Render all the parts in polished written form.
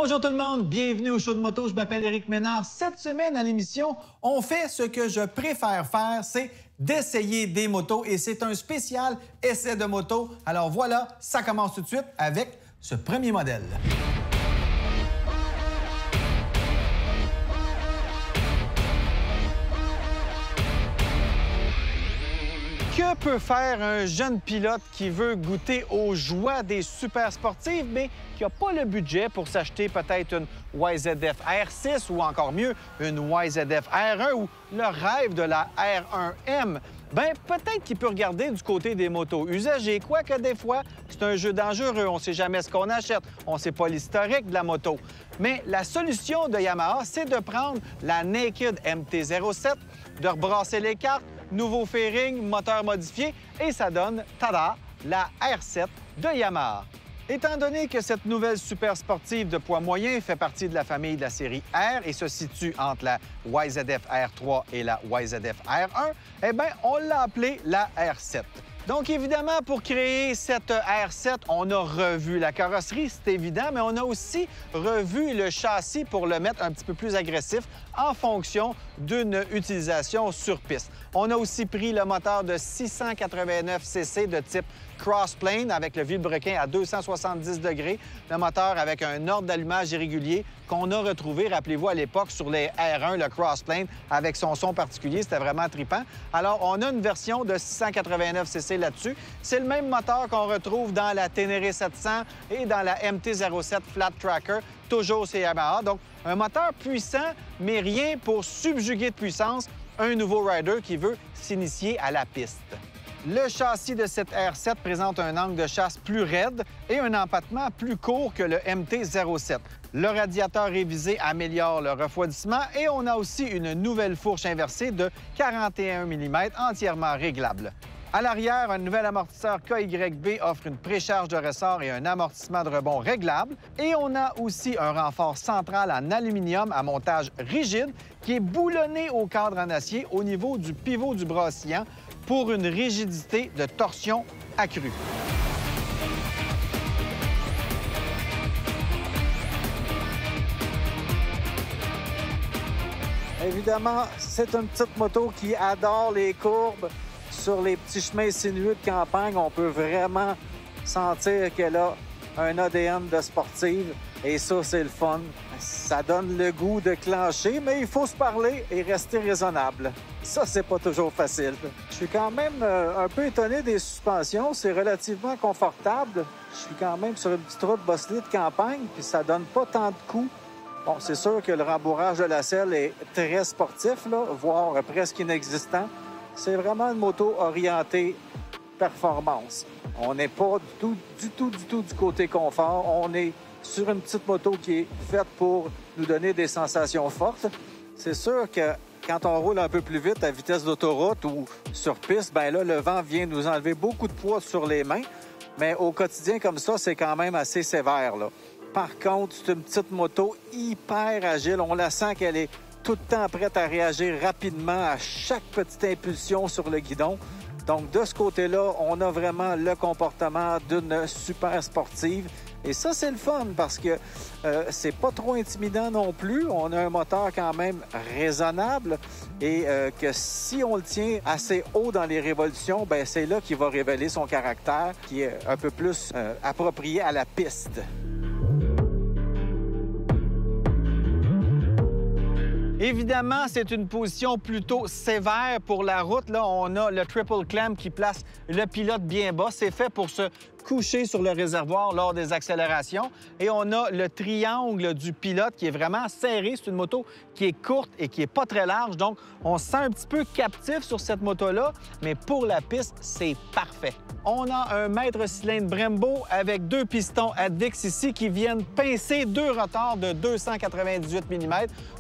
Bonjour tout le monde, bienvenue au show de moto. Je m'appelle Éric Ménard. Cette semaine à l'émission, on fait ce que je préfère faire, c'est d'essayer des motos et c'est un spécial essai de moto. Alors voilà, ça commence tout de suite avec ce premier modèle. Que peut faire un jeune pilote qui veut goûter aux joies des super sportives, mais qui n'a pas le budget pour s'acheter peut-être une YZF R6 ou encore mieux, une YZF R1 ou le rêve de la R1M? Bien, peut-être qu'il peut regarder du côté des motos usagées, quoique des fois, c'est un jeu dangereux. On ne sait jamais ce qu'on achète. On ne sait pas l'historique de la moto. Mais la solution de Yamaha, c'est de prendre la Naked MT-07, de rebrasser les cartes, nouveau fairing, moteur modifié, et ça donne, tada, la R7 de Yamaha. Étant donné que cette nouvelle super sportive de poids moyen fait partie de la famille de la série R et se situe entre la YZF R3 et la YZF R1, eh bien, on l'a appelée la R7. Donc, évidemment, pour créer cette R7, on a revu la carrosserie, c'est évident, mais on a aussi revu le châssis pour le mettre un petit peu plus agressif en fonction d'une utilisation sur piste. On a aussi pris le moteur de 689 cc de type crossplane avec le vilebrequin à 270 degrés, le moteur avec un ordre d'allumage irrégulier qu'on a retrouvé, rappelez-vous, à l'époque sur les R1, le crossplane, avec son son particulier, c'était vraiment trippant. Alors, on a une version de 689 cc là-dessus. C'est le même moteur qu'on retrouve dans la Ténéré 700 et dans la MT-07 Flat Tracker, toujours chez Yamaha. Donc, un moteur puissant, mais rien pour subjuguer de puissance un nouveau rider qui veut s'initier à la piste. Le châssis de cette R7 présente un angle de chasse plus raide et un empattement plus court que le MT-07. Le radiateur révisé améliore le refroidissement et on a aussi une nouvelle fourche inversée de 41 mm entièrement réglable. À l'arrière, un nouvel amortisseur KYB offre une précharge de ressort et un amortissement de rebond réglable. Et on a aussi un renfort central en aluminium à montage rigide qui est boulonné au cadre en acier au niveau du pivot du bras oscillant pour une rigidité de torsion accrue. Évidemment, c'est une petite moto qui adore les courbes. Sur les petits chemins sinueux de campagne, on peut vraiment sentir qu'elle a un ADN de sportive. Et ça, c'est le fun. Ça donne le goût de clencher, mais il faut se parler et rester raisonnable. Ça, c'est pas toujours facile. Je suis quand même un peu étonné des suspensions. C'est relativement confortable. Je suis quand même sur une petite route bosselée de campagne, puis ça donne pas tant de coups. Bon, c'est sûr que le rembourrage de la selle est très sportif, là, voire presque inexistant. C'est vraiment une moto orientée performance. On n'est pas du tout du côté confort. On est sur une petite moto qui est faite pour nous donner des sensations fortes. C'est sûr que quand on roule un peu plus vite à vitesse d'autoroute ou sur piste, bien là, le vent vient nous enlever beaucoup de poids sur les mains. Mais au quotidien, comme ça, c'est quand même assez sévère, là. Par contre, c'est une petite moto hyper agile. On la sent qu'elle est tout le temps prête à réagir rapidement à chaque petite impulsion sur le guidon. Donc, de ce côté-là, on a vraiment le comportement d'une super sportive. Et ça, c'est le fun parce que c'est pas trop intimidant non plus. On a un moteur quand même raisonnable et que si on le tient assez haut dans les révolutions, bien, c'est là qu'il va révéler son caractère qui est un peu plus approprié à la piste. Évidemment, c'est une position plutôt sévère pour la route. Là, on a le triple clamp qui place le pilote bien bas. C'est fait pour se coucher sur le réservoir lors des accélérations. Et on a le triangle du pilote qui est vraiment serré. C'est une moto qui est courte et qui est pas très large. Donc, on se sent un petit peu captif sur cette moto-là. Mais pour la piste, c'est parfait. On a un mètre cylindre Brembo avec deux pistons Addix ici qui viennent pincer deux rotors de 298 mm.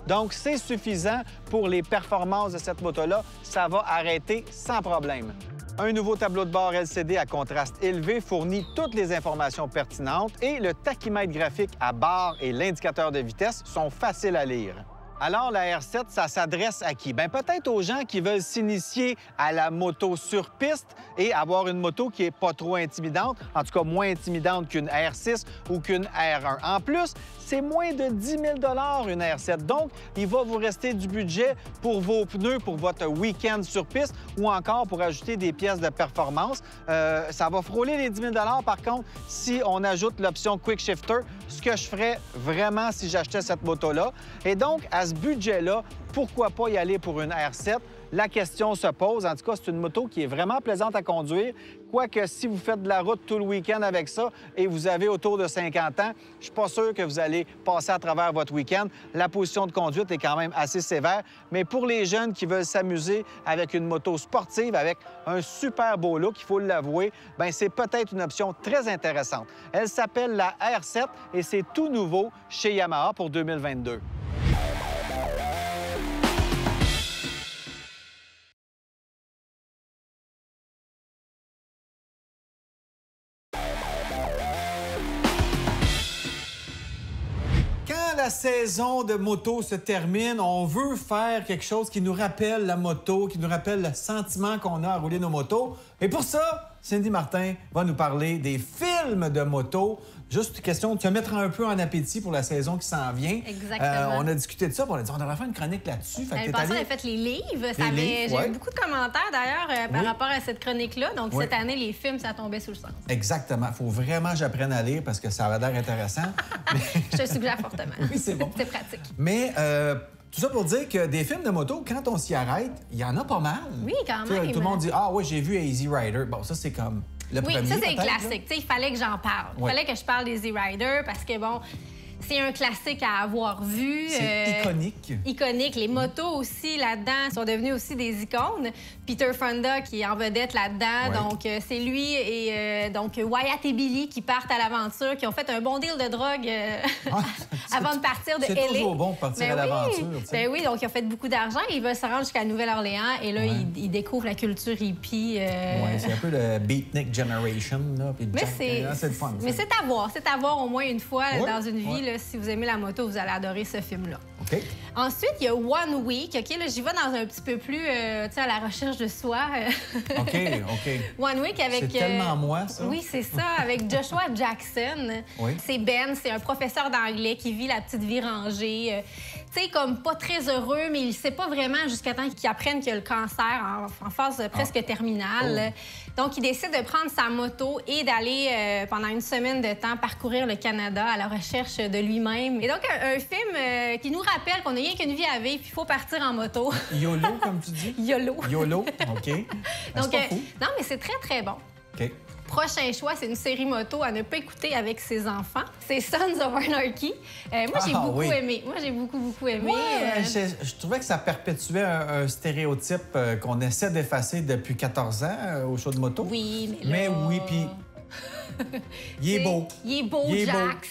Donc, c'est suffisant pour les performances de cette moto-là. Ça va arrêter sans problème. Un nouveau tableau de bord LCD à contraste élevé fournit toutes les informations pertinentes et le tachymètre graphique à barre et l'indicateur de vitesse sont faciles à lire. Alors, la R7, ça s'adresse à qui? Bien, peut-être aux gens qui veulent s'initier à la moto sur piste et avoir une moto qui n'est pas trop intimidante, en tout cas moins intimidante qu'une R6 ou qu'une R1. En plus, c'est moins de 10 000 une R7. Donc, il va vous rester du budget pour vos pneus, pour votre week-end sur piste ou encore pour ajouter des pièces de performance. Ça va frôler les 10 000 par contre, si on ajoute l'option Quick Shifter, ce que je ferais vraiment si j'achetais cette moto-là. Et donc, à ce budget-là, pourquoi pas y aller pour une R7? La question se pose. En tout cas, c'est une moto qui est vraiment plaisante à conduire. Quoique, si vous faites de la route tout le week-end avec ça et vous avez autour de 50 ans, je suis pas sûr que vous allez passer à travers votre week-end. La position de conduite est quand même assez sévère. Mais pour les jeunes qui veulent s'amuser avec une moto sportive, avec un super beau look, il faut l'avouer, bien, c'est peut-être une option très intéressante. Elle s'appelle la R7 et c'est tout nouveau chez Yamaha pour 2022. Quand la saison de moto se termine, on veut faire quelque chose qui nous rappelle la moto, qui nous rappelle le sentiment qu'on a à rouler nos motos. Et pour ça, Cindy Martin va nous parler des films de moto. Juste une question de te mettre un peu en appétit pour la saison qui s'en vient. Exactement. On a discuté de ça, puis on a dit on devrait faire une chronique là-dessus. L'année passée, on a fait les livres. J'ai eu beaucoup de commentaires, d'ailleurs, par rapport à cette chronique-là. Donc, cette année, les films, ça tombait sous le sens. Exactement. Il faut vraiment que j'apprenne à lire parce que ça a l'air intéressant. Je te suggère fortement. Oui, c'est bon. C'est pratique. Mais tout ça pour dire que des films de moto, quand on s'y arrête, il y en a pas mal. Oui, quand même. Tout le monde dit « Ah oui, j'ai vu Easy Rider ». Bon, ça, c'est comme le premier, ça, c'est peut-être, classique. Il fallait que j'en parle. Il fallait que je parle d'Easy Rider parce que, bon, c'est un classique à avoir vu. C'est iconique. Iconique. Les motos aussi, là-dedans, sont devenues aussi des icônes. Peter Fonda, qui est en vedette là-dedans. Donc, c'est lui et donc Wyatt et Billy qui partent à l'aventure, qui ont fait un bon deal de drogue avant de partir de LA. C'est toujours bon de partir à l'aventure. Ben oui, donc ils ont fait beaucoup d'argent. Ils veulent se rendre jusqu'à Nouvelle-Orléans et là, ils découvrent la culture hippie. Oui, c'est un peu le Beatnik Generation. Là, mais c'est le fun. Mais c'est à voir. C'est à voir au moins une fois dans une vie. Là, si vous aimez la moto, vous allez adorer ce film-là. OK. Ensuite, il y a One Week. OK, là, j'y vais dans un petit peu plus, à la recherche de soi. OK. One Week avec... C'est tellement moi, ça. Oui, c'est ça, avec Joshua Jackson. Oui. C'est Ben, c'est un professeur d'anglais qui vit la petite vie rangée. Tu sais, comme pas très heureux, mais il sait pas vraiment jusqu'à temps qu'il apprenne qu'il a le cancer en phase presque terminale. Donc, il décide de prendre sa moto et d'aller, pendant une semaine de temps, parcourir le Canada à la recherche de lui-même. Et donc, un film qui nous rappelle qu'on n'a rien qu'une vie à vivre, puis il faut partir en moto. YOLO, comme tu dis? YOLO. YOLO, OK. Donc, non, mais c'est très, très bon. OK. Prochain choix, c'est une série moto à ne pas écouter avec ses enfants. C'est Sons of Anarchy. Moi, j'ai beaucoup aimé. Moi, j'ai beaucoup aimé. Ouais, je trouvais que ça perpétuait un stéréotype qu'on essaie d'effacer depuis 14 ans au show de moto. Oui, mais là... Mais oui, puis... Il est beau. Il est beau, Jax.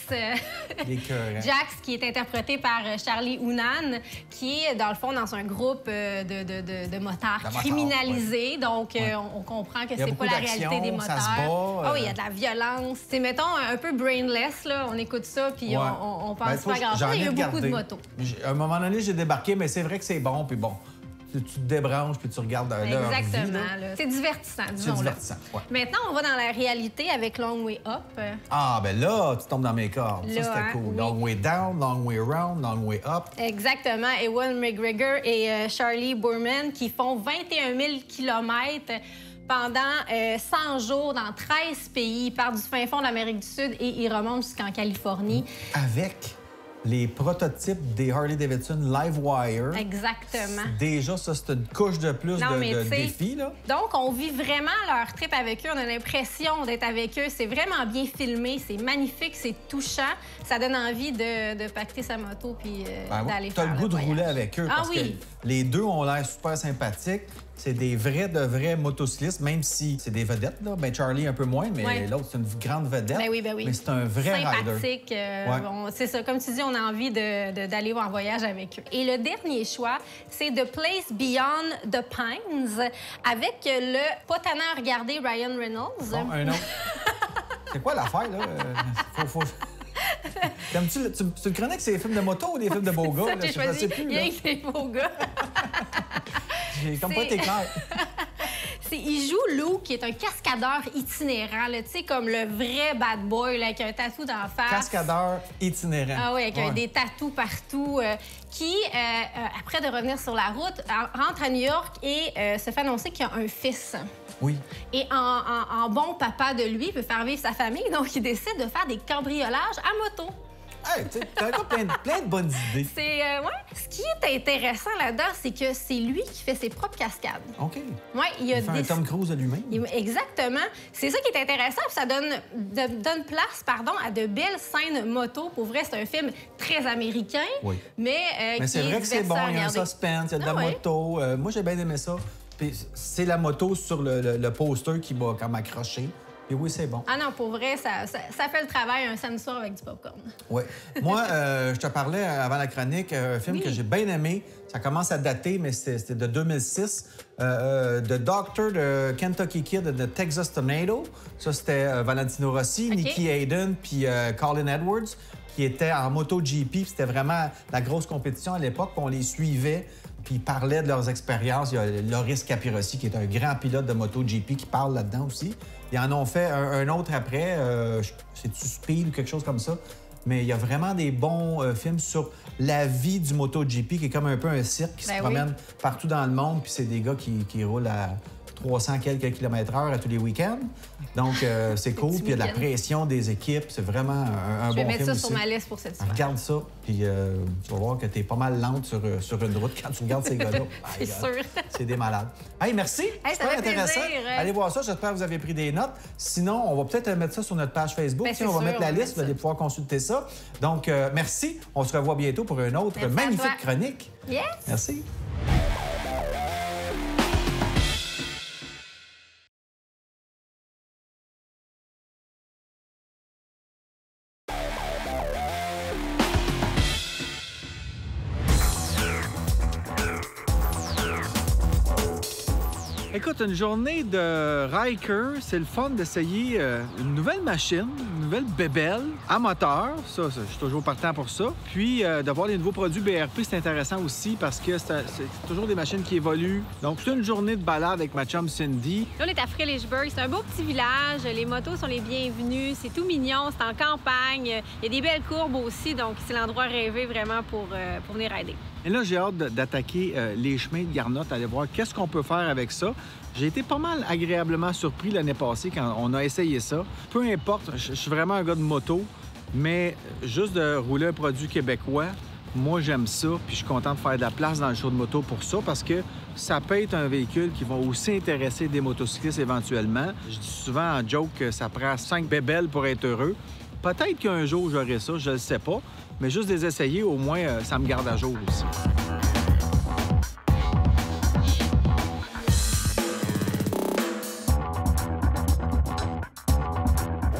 Il est écœurant. Jax, qui est interprété par Charlie Hunnam, qui est, dans le fond, dans un groupe de motards criminalisés. Donc, on comprend que c'est pas la réalité des motards. Ça se bat, Oh, il y a de la violence. C'est, mettons, un peu brainless, là. On écoute ça, puis on pense pas à grand-chose. Il y a eu beaucoup de motos. À un moment donné, j'ai débarqué, mais c'est vrai que c'est bon, puis bon... Tu te débranches puis tu regardes leur vie. Exactement. C'est divertissant, disons-le. C'est divertissant, oui. Maintenant, on va dans la réalité avec Long Way Up. Ah, ben là, tu tombes dans mes cordes. Là, ça, c'était cool. Oui. Long Way Down, Long Way Round, Long Way Up. Exactement. Ewan McGregor et Charlie Boorman qui font 21 000 kilomètres pendant 100 jours dans 13 pays. Ils partent du fin fond de l'Amérique du Sud et ils remontent jusqu'en Californie. Avec les prototypes des Harley-Davidson Livewire. Exactement. Déjà, ça, c'est une couche de plus de défi, là. Donc, on vit vraiment leur trip avec eux. On a l'impression d'être avec eux. C'est vraiment bien filmé. C'est magnifique. C'est touchant. Ça donne envie de pacter sa moto puis d'aller faire le goût de rouler avec eux. Ah parce que les deux ont l'air super sympathiques. C'est des vrais motocyclistes, même si c'est des vedettes. Là. Ben Charlie un peu moins, mais l'autre, c'est une grande vedette. Ben oui. Mais c'est un vrai rider. Sympathique. C'est ça. Comme tu dis, on a envie d'aller en voyage avec eux. Et le dernier choix, c'est The Place Beyond the Pines avec le pas tannant à regarder Ryan Reynolds. Bon, un autre. C'est quoi l'affaire, là? Tu le chroniques, c'est des films de moto ou des films de beaux gars? Ça, j'ai choisi rien que des beaux gars. J'ai comme pas été clair. Il joue Lou, qui est un cascadeur itinérant, tu sais, comme le vrai bad boy, là, avec un tatou d'en face. Cascadeur itinérant. Ah oui, avec des tatous partout, qui, après de revenir sur la route, rentre à New York et se fait annoncer qu'il a un fils. Oui. Et en bon papa de lui, il veut faire vivre sa famille, donc il décide de faire des cambriolages à moto. Hey, t'as encore plein de bonnes idées. Ce qui est intéressant là-dedans, c'est que c'est lui qui fait ses propres cascades. OK. Ouais, il fait un Tom Cruise de lui-même. Exactement. C'est ça qui est intéressant, puis ça donne place, à de belles scènes moto. Pour vrai, c'est un film très américain, mais c'est vrai que c'est bon, il y a un suspense, il y a de la moto. Moi, j'ai bien aimé ça. Puis c'est la moto sur le poster qui m'a comme accroché. Et oui, c'est bon. Ah non, pour vrai, ça fait le travail un samedi soir avec du popcorn. Oui. Moi, je te parlais avant la chronique, un film que j'ai bien aimé. Ça commence à dater, mais c'était de 2006. The Doctor de Kentucky Kid de Texas Tornado. Ça, c'était Valentino Rossi, Nicky Hayden puis Colin Edwards, qui étaient en MotoGP. C'était vraiment la grosse compétition à l'époque. On les suivait. Puis ils parlaient de leurs expériences. Il y a Loris Capirossi, qui est un grand pilote de MotoGP, qui parle là-dedans aussi. Ils en ont fait un autre après. C'est-tu Speed ou quelque chose comme ça? Mais il y a vraiment des bons films sur la vie du MotoGP, qui est comme un peu un cirque qui se promène partout dans le monde. Puis c'est des gars qui roulent à 300 quelques kilomètres/heure à tous les week-ends. Donc, c'est cool. Puis il y a de la pression des équipes. C'est vraiment un bon film. Je vais mettre ça aussi sur ma liste pour cette semaine. Regarde ça, puis tu vas voir que tu es pas mal lente sur une route quand tu regardes ces gars-là. C'est sûr. C'est des malades. Hey, merci. Hey, c'est pas intéressant. Plaisir. Allez voir ça. J'espère que vous avez pris des notes. Sinon, on va peut-être mettre ça sur notre page Facebook. On va mettre la liste. Vous allez pouvoir consulter ça. Donc, merci. On se revoit bientôt pour une autre magnifique chronique. Yes. Merci. Écoute, une journée de Riker, c'est le fun d'essayer une nouvelle machine, une nouvelle bébelle à moteur. Ça, je suis toujours partant pour ça. Puis, d'avoir des nouveaux produits BRP, c'est intéressant aussi parce que c'est toujours des machines qui évoluent. Donc, c'est une journée de balade avec ma chum Cindy. Là, on est à Frelichburg. C'est un beau petit village. Les motos sont les bienvenues. C'est tout mignon. C'est en campagne. Il y a des belles courbes aussi. Donc, c'est l'endroit rêvé vraiment pour venir rider. Et là, j'ai hâte d'attaquer les chemins de Garnotte, aller voir qu'est-ce qu'on peut faire avec ça. J'ai été pas mal agréablement surpris l'année passée quand on a essayé ça. Peu importe, je suis vraiment un gars de moto, mais juste de rouler un produit québécois, moi, j'aime ça, puis je suis content de faire de la place dans le show de moto pour ça, parce que ça peut être un véhicule qui va aussi intéresser des motocyclistes éventuellement. Je dis souvent en joke que ça prend 5 bébelles pour être heureux. Peut-être qu'un jour, j'aurai ça, je le sais pas. Mais juste les essayer, au moins, ça me garde à jour aussi.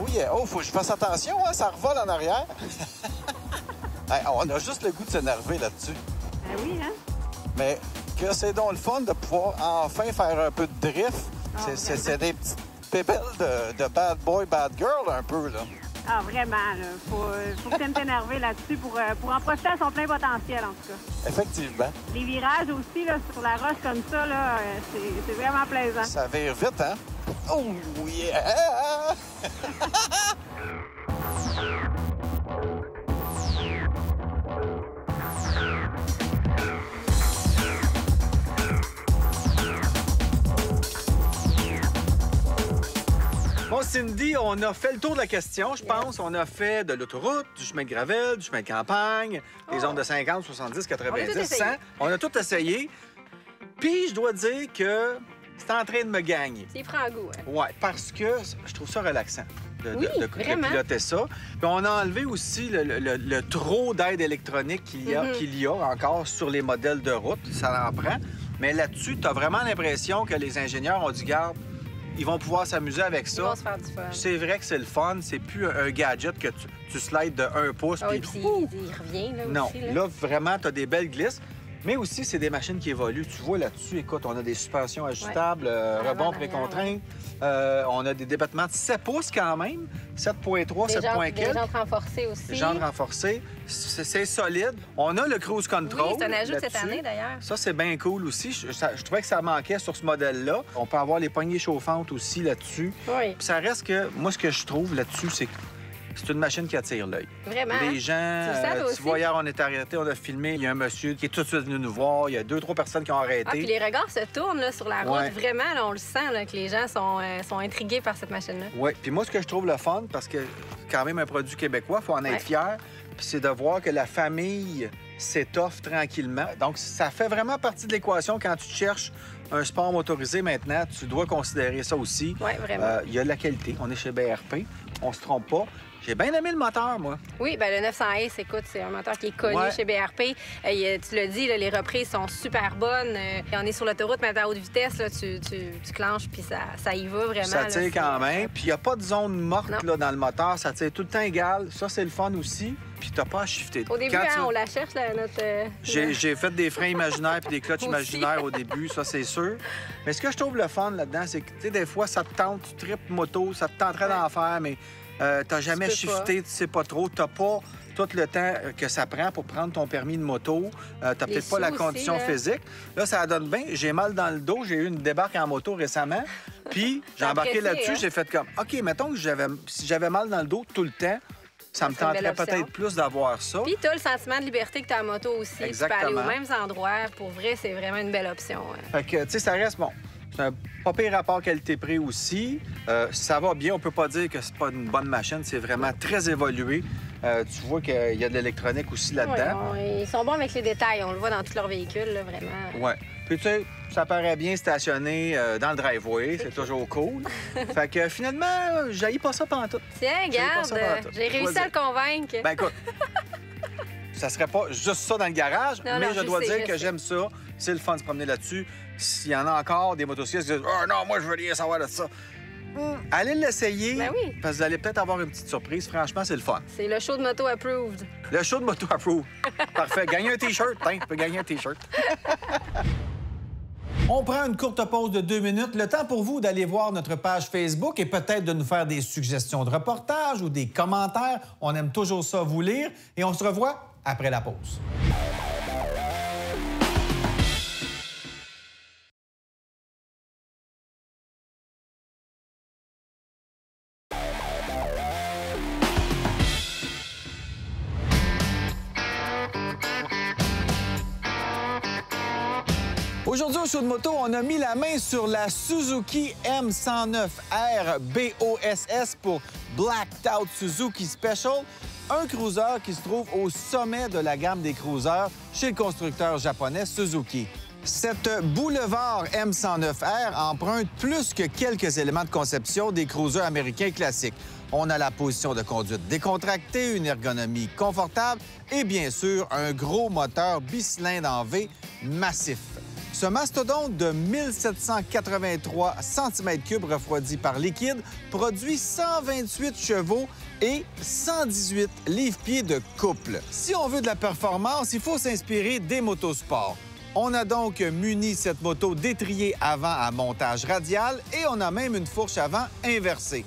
Oui, faut que je fasse attention, hein, ça revole en arrière. Hey, on a juste le goût de s'énerver là-dessus. Ben oui, hein? Mais que c'est donc le fun de pouvoir enfin faire un peu de drift. C'est des petites pépelles de bad boy, bad girl un peu, là. Ah, vraiment, là. Faut que tu t'énerver là-dessus pour en profiter à son plein potentiel, en tout cas. Effectivement. Les virages aussi, là, sur la roche comme ça, là, c'est vraiment plaisant. Ça vire vite, hein? Oh, yeah! Bon, Cindy, on a fait le tour de la question, je pense. On a fait de l'autoroute, du chemin de gravel, du chemin de campagne, des zones de 50, 70, 90, 100. On a tout essayé. Puis, je dois dire que c'est en train de me gagner. C'est franc-goût, hein? Ouais, parce que je trouve ça relaxant de piloter ça. Puis on a enlevé aussi le trop d'aide électronique qu'il y a encore sur les modèles de route. Ça en prend. Mais là-dessus, tu as vraiment l'impression que les ingénieurs ont dit, garde, ils vont pouvoir s'amuser avec ça. Ils vont se faire du fun. C'est vrai que c'est le fun. C'est plus un gadget que tu slides de 1 pouce. Ah oui, puis il revient, là, non, aussi. là, vraiment, tu as des belles glisses. Mais aussi, c'est des machines qui évoluent. Tu vois là-dessus, écoute, on a des suspensions ajustables, rebond précontraint. On a des débattements de 7 pouces quand même, 7.3, 7.4. Des jantes renforcées aussi. Des jantes renforcées. C'est solide. On a le cruise control. Oui, c'est un ajout de cette année, d'ailleurs. Ça, c'est bien cool aussi. Je trouvais que ça manquait sur ce modèle-là. On peut avoir les poignées chauffantes aussi là-dessus. Oui. Puis ça reste que, moi, ce que je trouve là-dessus, c'est que c'est une machine qui attire l'œil. Vraiment. Les gens, tu vois, hier, on est arrêté, on a filmé. Il y a un monsieur qui est tout de suite venu nous voir. Il y a 2-3 personnes qui ont arrêté. Ah, puis les regards se tournent là, sur la route. Ouais. Vraiment, là, on le sent là, que les gens sont intrigués par cette machine-là. Oui. Puis moi, ce que je trouve le fun, parce que quand même un produit québécois, il faut en être fier, puis c'est de voir que la famille s'étoffe tranquillement. Donc, ça fait vraiment partie de l'équation quand tu cherches un sport motorisé maintenant. Tu dois considérer ça aussi. Oui, vraiment. Il y a de la qualité. On est chez BRP. On se trompe pas. J'ai bien aimé le moteur, moi. Oui, bien le 900 Ace, écoute, c'est un moteur qui est connu chez BRP. Tu l'as dit, là, les reprises sont super bonnes. On est sur l'autoroute, mais à haute vitesse, là, tu clenches, puis ça y va vraiment. Ça tire là, quand même. Puis il n'y a pas de zone morte là, dans le moteur. Ça tire tout le temps égal. Ça, c'est le fun aussi. Puis t'as pas à shifter. Au début, on la cherche, là, notre... J'ai fait des freins imaginaires puis des clutches Aussi. imaginaires au début, ça, c'est sûr. Mais ce que je trouve le fun là-dedans, c'est que, tu sais, des fois, ça te tente, tu tripes moto, ça te tenterait d'en faire, mais t'as jamais shifté, tu sais pas trop. T'as pas tout le temps que ça prend pour prendre ton permis de moto. T'as peut-être pas la condition aussi, là. physique. Là, ça donne bien. J'ai mal dans le dos. J'ai eu une débarque en moto récemment. Puis, j'ai embarqué là-dessus. J'ai fait comme, OK, mettons que si j'avais mal dans le dos tout le temps, ça me tenterait peut-être plus d'avoir ça. Puis tu as le sentiment de liberté que tu as en moto aussi. Exactement. Tu peux aller aux mêmes endroits. Pour vrai, c'est vraiment une belle option. Fait que, tu sais, ça reste bon. C'est un pas pire rapport qualité-prix aussi. Ça va bien. On peut pas dire que c'est pas une bonne machine. C'est vraiment très évolué. Tu vois qu'il y a de l'électronique aussi là-dedans. Oui, ils sont bons avec les détails. On le voit dans tous leurs véhicules, là, vraiment. Oui. Puis, tu sais, ça paraît bien stationné dans le driveway. C'est toujours cool. Fait que, finalement, j'haïs pas ça pantoute. Tiens, regarde, j'ai réussi à le convaincre. Ben, écoute, ça serait pas juste ça dans le garage, Non, mais non, je dois sais, dire que j'aime ça. C'est le fun de se promener là-dessus. S'il y en a encore des motocyclistes qui disent « Oh non, moi, je veux rien savoir de ça », allez l'essayer, Ben oui. parce que vous allez peut-être avoir une petite surprise. Franchement, c'est le fun. C'est le show de moto approved. Le show de moto approved. Parfait. Gagnez un T-shirt. Tiens, tu peux gagner un T-shirt. On prend une courte pause de 2 minutes. Le temps pour vous d'aller voir notre page Facebook et peut-être de nous faire des suggestions de reportages ou des commentaires. On aime toujours ça vous lire. Et on se revoit après la pause. Aujourd'hui, au show de moto, on a mis la main sur la Suzuki M109R BOSS pour Blacked Out Suzuki Special, un cruiser qui se trouve au sommet de la gamme des cruisers chez le constructeur japonais Suzuki. Cette Boulevard M109R emprunte plus que quelques éléments de conception des cruisers américains classiques. On a la position de conduite décontractée, une ergonomie confortable et bien sûr un gros moteur bicylindre en V massif. Ce mastodonte de 1783 cm3 refroidi par liquide produit 128 chevaux et 118 livres-pieds de couple. Si on veut de la performance, il faut s'inspirer des motosports. On a donc muni cette moto d'étrier avant à montage radial et on a même une fourche avant inversée.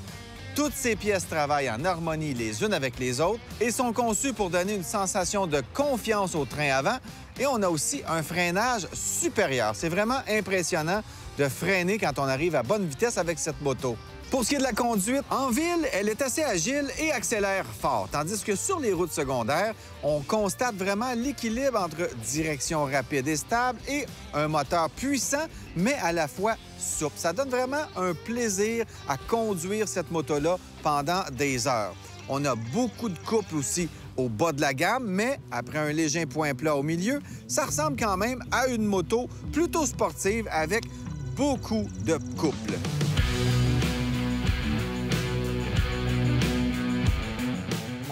Toutes ces pièces travaillent en harmonie les unes avec les autres et sont conçues pour donner une sensation de confiance au train avant. Et on a aussi un freinage supérieur. C'est vraiment impressionnant de freiner quand on arrive à bonne vitesse avec cette moto. Pour ce qui est de la conduite, en ville, elle est assez agile et accélère fort, tandis que sur les routes secondaires, on constate vraiment l'équilibre entre direction rapide et stable et un moteur puissant, mais à la fois souple. Ça donne vraiment un plaisir à conduire cette moto-là pendant des heures. On a beaucoup de couple aussi au bas de la gamme, mais après un léger point plat au milieu, ça ressemble quand même à une moto plutôt sportive avec beaucoup de couple.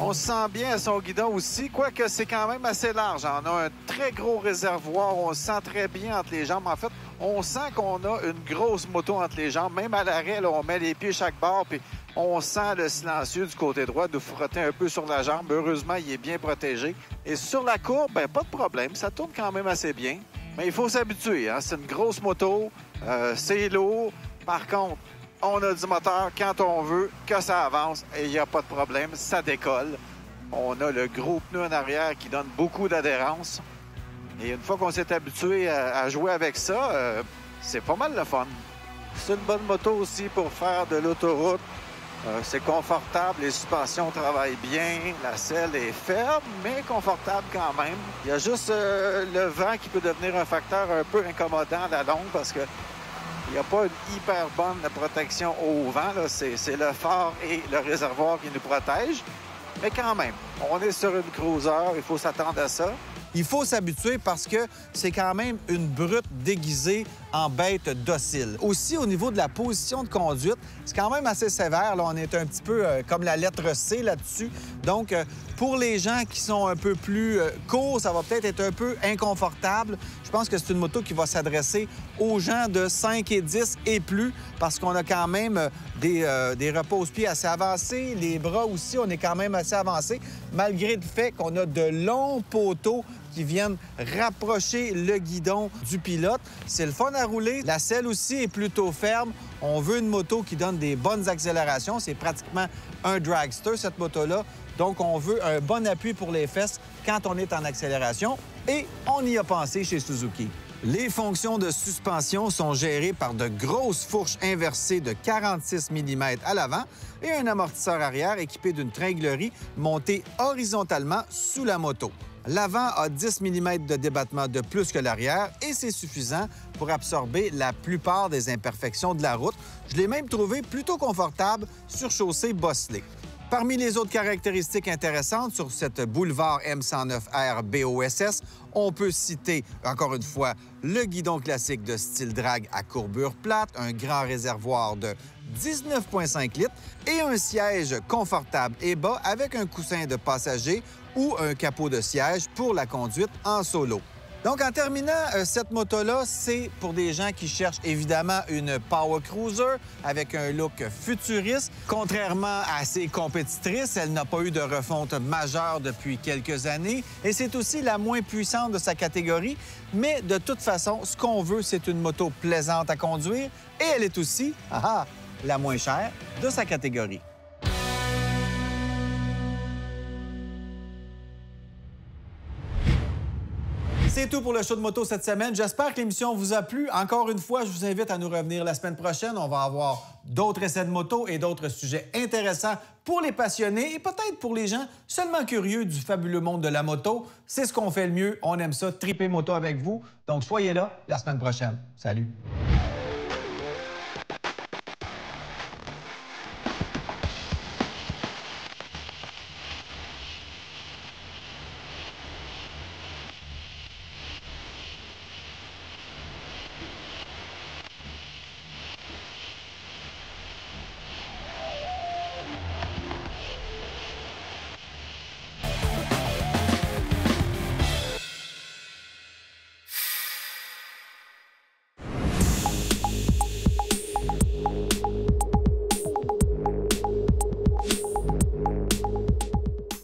On se sent bien à son guidon aussi, quoique c'est quand même assez large. On a un très gros réservoir, on se sent très bien entre les jambes. En fait, on sent qu'on a une grosse moto entre les jambes. Même à l'arrêt, là, on met les pieds chaque bord, puis On sent le silencieux du côté droit nous frotter un peu sur la jambe. Heureusement, il est bien protégé. Et sur la courbe, ben, pas de problème. Ça tourne quand même assez bien. Mais il faut s'habituer. Hein? C'est une grosse moto. C'est lourd. Par contre, on a du moteur quand on veut, que ça avance. Et il n'y a pas de problème. Ça décolle. On a le gros pneu en arrière qui donne beaucoup d'adhérence. Et une fois qu'on s'est habitué à jouer avec ça, c'est pas mal le fun. C'est une bonne moto aussi pour faire de l'autoroute. C'est confortable, les suspensions travaillent bien, la selle est ferme, mais confortable quand même. Il y a juste le vent qui peut devenir un facteur un peu incommodant à la longue parce que il n'y a pas une hyper bonne protection au vent. C'est le phare et le réservoir qui nous protègent. Mais quand même, on est sur une cruiser, il faut s'attendre à ça. Il faut s'habituer parce que c'est quand même une brute déguisée en bête docile. Aussi, au niveau de la position de conduite, c'est quand même assez sévère. Là, on est un petit peu comme la lettre C là-dessus. Donc, pour les gens qui sont un peu plus courts, ça va peut-être être un peu inconfortable. Je pense que c'est une moto qui va s'adresser aux gens de 5 et 10 et plus parce qu'on a quand même des repose-pieds assez avancés. Les bras aussi, on est quand même assez avancé, malgré le fait qu'on a de longs poteaux qui viennent rapprocher le guidon du pilote. C'est le fun à rouler. La selle aussi est plutôt ferme. On veut une moto qui donne des bonnes accélérations. C'est pratiquement un dragster, cette moto-là. Donc, on veut un bon appui pour les fesses quand on est en accélération. Et on y a pensé chez Suzuki. Les fonctions de suspension sont gérées par de grosses fourches inversées de 46 mm à l'avant et un amortisseur arrière équipé d'une tringlerie montée horizontalement sous la moto. L'avant a 10 mm de débattement de plus que l'arrière et c'est suffisant pour absorber la plupart des imperfections de la route. Je l'ai même trouvé plutôt confortable sur chaussée bosselée. Parmi les autres caractéristiques intéressantes sur cette boulevard M109R BOSS, on peut citer, encore une fois, le guidon classique de style drag à courbure plate, un grand réservoir de 19,5 litres et un siège confortable et bas avec un coussin de passager ou un capot de siège pour la conduite en solo. Donc, en terminant, cette moto-là, c'est pour des gens qui cherchent évidemment une power cruiser avec un look futuriste. Contrairement à ses compétitrices, elle n'a pas eu de refonte majeure depuis quelques années et c'est aussi la moins puissante de sa catégorie. Mais de toute façon, ce qu'on veut, c'est une moto plaisante à conduire et elle est aussi, la moins chère de sa catégorie. C'est tout pour le show de moto cette semaine. J'espère que l'émission vous a plu. Encore une fois, je vous invite à nous revenir la semaine prochaine. On va avoir d'autres essais de moto et d'autres sujets intéressants pour les passionnés et peut-être pour les gens seulement curieux du fabuleux monde de la moto. C'est ce qu'on fait le mieux. On aime ça, triper moto avec vous. Donc, soyez là la semaine prochaine. Salut!